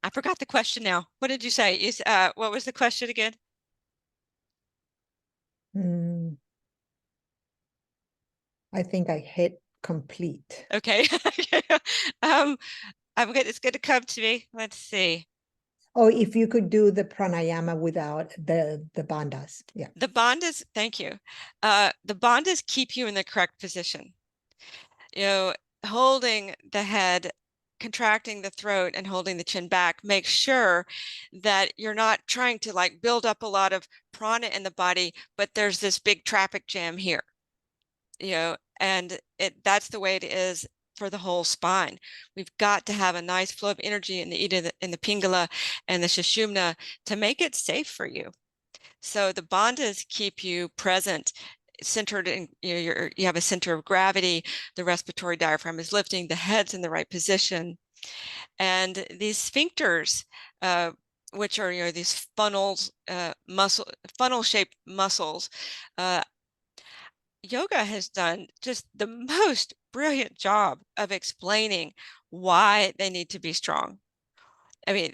I forgot the question now. What did you say? What was the question again? I think I hit complete. Okay. I'm good. It's good to come to me. Let's see. Oh, if you could do the pranayama without the bandhas. Yeah. The bandhas, thank you. The bandhas keep you in the correct position. You know, holding the head, contracting the throat, and holding the chin back, make sure that you're not trying to like build up a lot of prana in the body, but there's this big traffic jam here, and that's the way it is for the whole spine. We've got to have a nice flow of energy in the Pingala and the Sushumna to make it safe for you. So the bandhas keep you present, centered in, you have a center of gravity, the respiratory diaphragm is lifting, the head's in the right position. And these sphincters, which are these funnel shaped muscles, yoga has done just the most brilliant job of explaining why they need to be strong. I mean,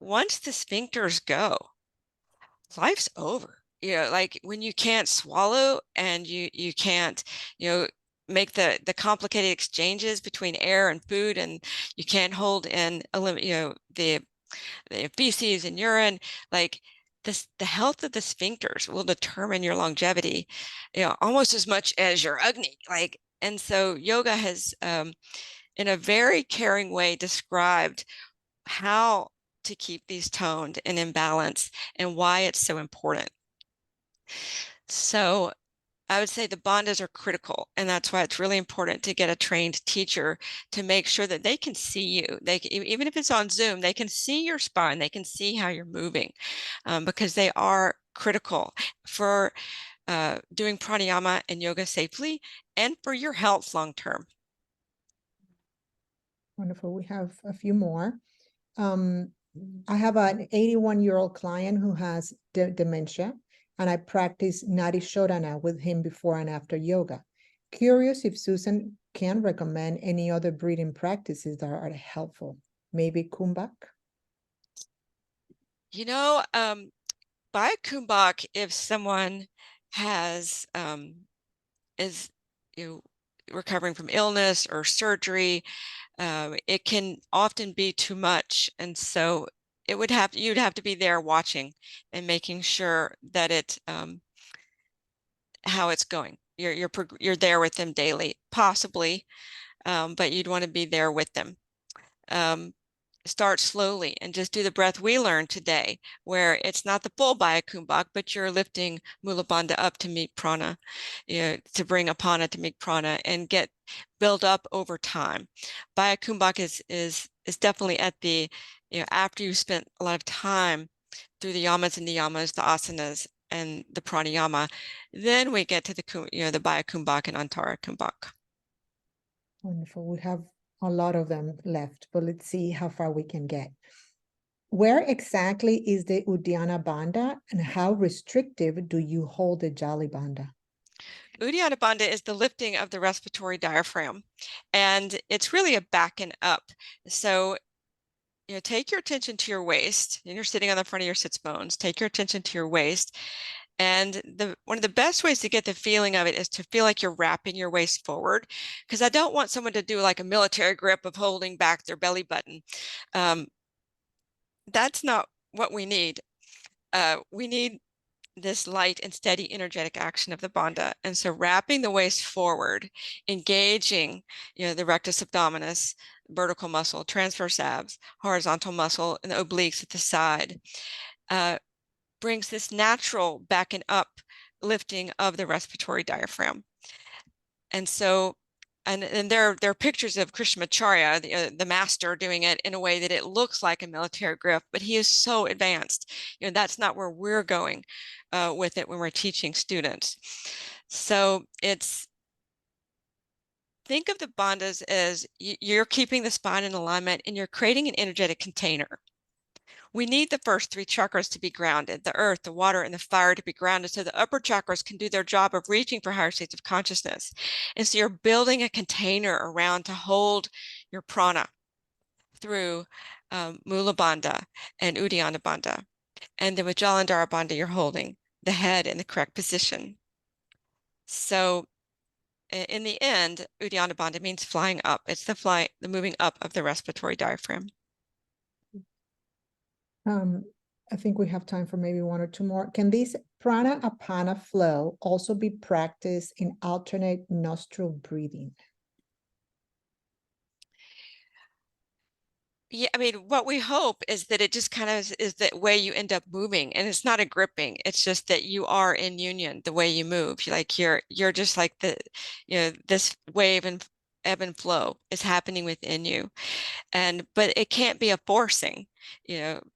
once the sphincters go, life's over. Like when you can't swallow and you can't, make the complicated exchanges between air and food, and you can't hold in, the feces and urine, like the health of the sphincters will determine your longevity, almost as much as your Agni. And so yoga has, in a very caring way, described how to keep these toned and in balance and why it's so important. So I would say the bandhas are critical, and that's why it's really important to get a trained teacher to make sure that they can see you. Even if it's on Zoom, they can see your spine, they can see how you're moving, because they are critical for doing pranayama and yoga safely and for your health long term. Wonderful. We have a few more. I have an 81-year-old client who has dementia, and I practice Nadi Shodhana with him before and after yoga. Curious if Susan can recommend any other breathing practices that are helpful. Maybe Kumbhak? By Kumbhak, if someone is recovering from illness or surgery, it can often be too much, and so you'd have to be there watching and making sure that how it's going. You're there with them daily, possibly, but you'd want to be there with them. Start slowly and just do the breath we learned today, where it's not the full Baya Kumbhak, but you're lifting Mula Bandha up to meet prana, to bring Apana to meet prana, and build up over time. Baya Kumbhak is definitely at the, after you spent a lot of time through the yamas and niyamas, the asanas, and the pranayama, then we get to the Baya Kumbhak and Antara Kumbhak. Wonderful. We have a lot of them left, but let's see how far we can get. Where exactly is the Uddiyana Bandha, and how restrictive do you hold the Jali Bandha? Uddiyana Bandha is the lifting of the respiratory diaphragm, and it's really a back and up. So, take your attention to your waist, and you're sitting on the front of your sits bones. Take your attention to your waist, and one of the best ways to get the feeling of it is to feel like you're wrapping your waist forward, because I don't want someone to do like a military grip of holding back their belly button. That's not what we need. We need this light and steady energetic action of the bandha. And so wrapping the waist forward, engaging, the rectus abdominis, vertical muscle, transverse abs, horizontal muscle, and the obliques at the side, brings this natural back and up lifting of the respiratory diaphragm. And so, and there are pictures of Krishnamacharya, the master, doing it in a way that it looks like a military grip, but he is so advanced. That's not where we're going with it when we're teaching students. So think of the bandhas as you're keeping the spine in alignment, and you're creating an energetic container. We need the first three chakras to be grounded, the earth, the water, and the fire to be grounded, so the upper chakras can do their job of reaching for higher states of consciousness. And so you're building a container around to hold your prana through Mula Bandha and Uddiyana Bandha. And then with Jalandhara Bandha, you're holding the head in the correct position. So in the end, Uddiyana Bandha means flying up. It's the moving up of the respiratory diaphragm. I think we have time for maybe one or two more. Can this prana apana flow also be practiced in alternate nostril breathing? Yeah, I mean, what we hope is that it just kind of is the way you end up moving, and it's not a gripping. It's just that you are in union the way you move. Like you're just like this wave and ebb and flow is happening within you, but it can't be a forcing,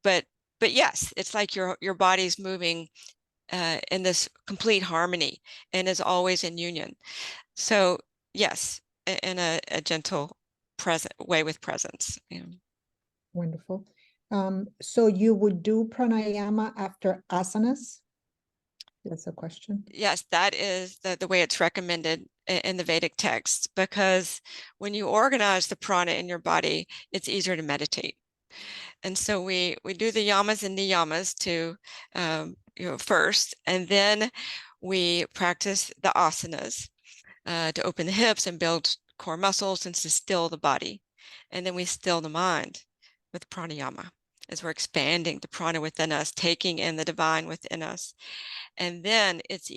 but yes, it's like your body's moving in this complete harmony and is always in union. So yes, in a gentle present way with presence. Wonderful. So you would do pranayama after asanas? That's a question. Yes, that is the way it's recommended in the Vedic text, because when you organize the prana in your body, it's easier to meditate. And so we do the yamas and niyamas to first, and then we practice the asanas to open the hips and build core muscles and to still the body. And then we still the mind with pranayama as we're expanding the prana within us, taking in the divine within us. And then it's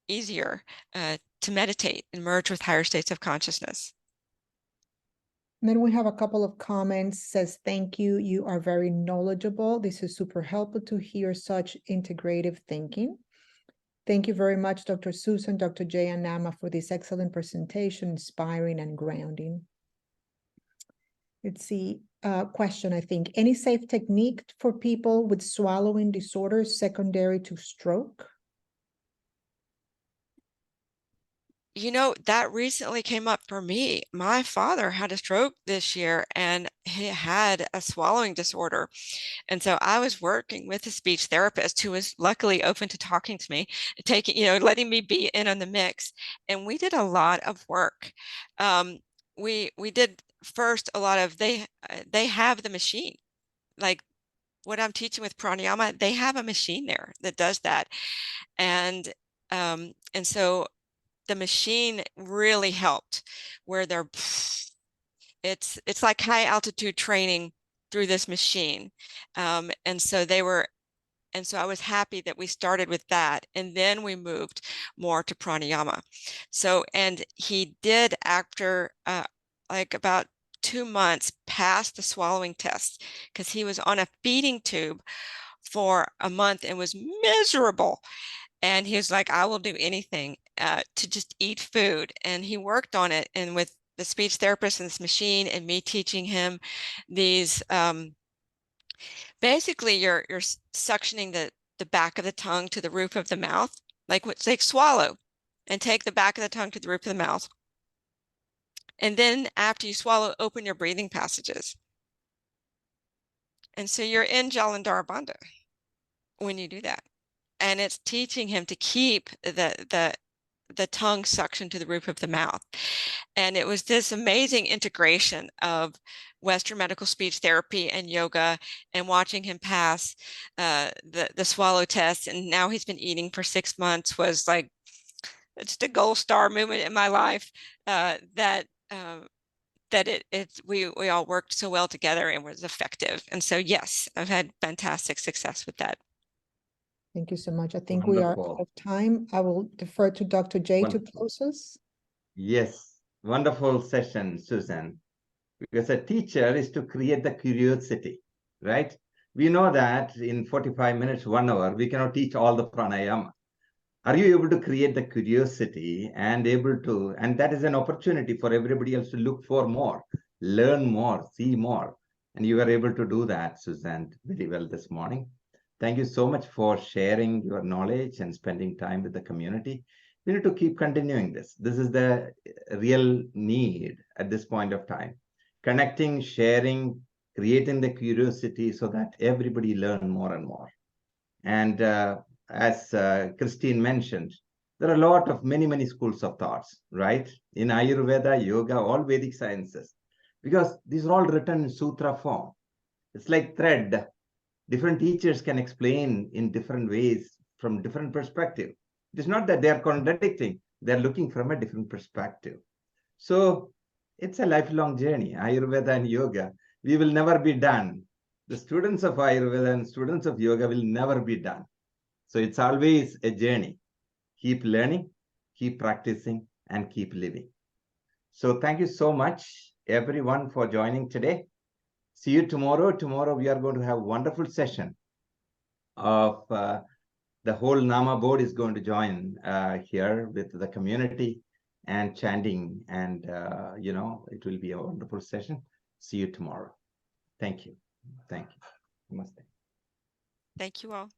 easier to meditate and merge with higher states of consciousness. And then we have a couple of comments. Says, thank you. You are very knowledgeable. This is super helpful to hear such integrative thinking. Thank you very much, Dr. Susan, Dr. Jay, and Nama, for this excellent presentation, inspiring and grounding. Let's see, question, I think. Any safe technique for people with swallowing disorders secondary to stroke? That recently came up for me. My father had a stroke this year and he had a swallowing disorder. And so I was working with a speech therapist who was luckily open to talking to me, letting me be in on the mix. And we did a lot of work. We did first a lot of, they have the machine, like what I'm teaching with pranayama, they have a machine there that does that. And so the machine really helped, where it's like high altitude training through this machine. And so I was happy that we started with that, and then we moved more to pranayama. So, and he did, after like about 2 months, pass the swallowing test, because he was on a feeding tube for a month and was miserable. And he was like, I will do anything to just eat food. And he worked on it. And with the speech therapist and this machine and me teaching him these, basically you're suctioning the back of the tongue to the roof of the mouth, like swallow and take the back of the tongue to the roof of the mouth. And then after you swallow, open your breathing passages. And so you're in Jalandhara Bandha when you do that. And it's teaching him to keep the tongue suction to the roof of the mouth. And it was this amazing integration of Western medical speech therapy and yoga, and watching him pass the swallow test. And now he's been eating for 6 months, was like, it's the gold star moment in my life, that we all worked so well together and was effective. And so, yes, I've had fantastic success with that. Thank you so much. I think we are out Wonderful. of time. I will defer to Dr. J to close us. Yes, wonderful session, Susan. Because a teacher is to create the curiosity, right? We know that in 45 minutes, 1 hour, we cannot teach all the pranayama. Are you able to create the curiosity and that is an opportunity for everybody else to look for more, learn more, see more. And you were able to do that, Susan, very well this morning. Thank you so much for sharing your knowledge and spending time with the community. We need to keep continuing this. This is the real need at this point of time. Connecting, sharing, creating the curiosity so that everybody learn more and more. And as Christine mentioned, there are a lot of many schools of thoughts, right? In Ayurveda, yoga, all Vedic sciences, because these are all written in sutra form. It's like thread. Different teachers can explain in different ways from different perspectives. It is not that they are contradicting. They're looking from a different perspective. So it's a lifelong journey. Ayurveda and yoga, we will never be done. The students of Ayurveda and students of yoga will never be done. So it's always a journey. Keep learning, keep practicing, and keep living. So thank you so much, everyone, for joining today. See you tomorrow. Tomorrow we are going to have a wonderful session of the whole Nama board is going to join here with the community and chanting, and it will be a wonderful session. See you tomorrow. Thank you. Thank you. Namaste. Thank you all.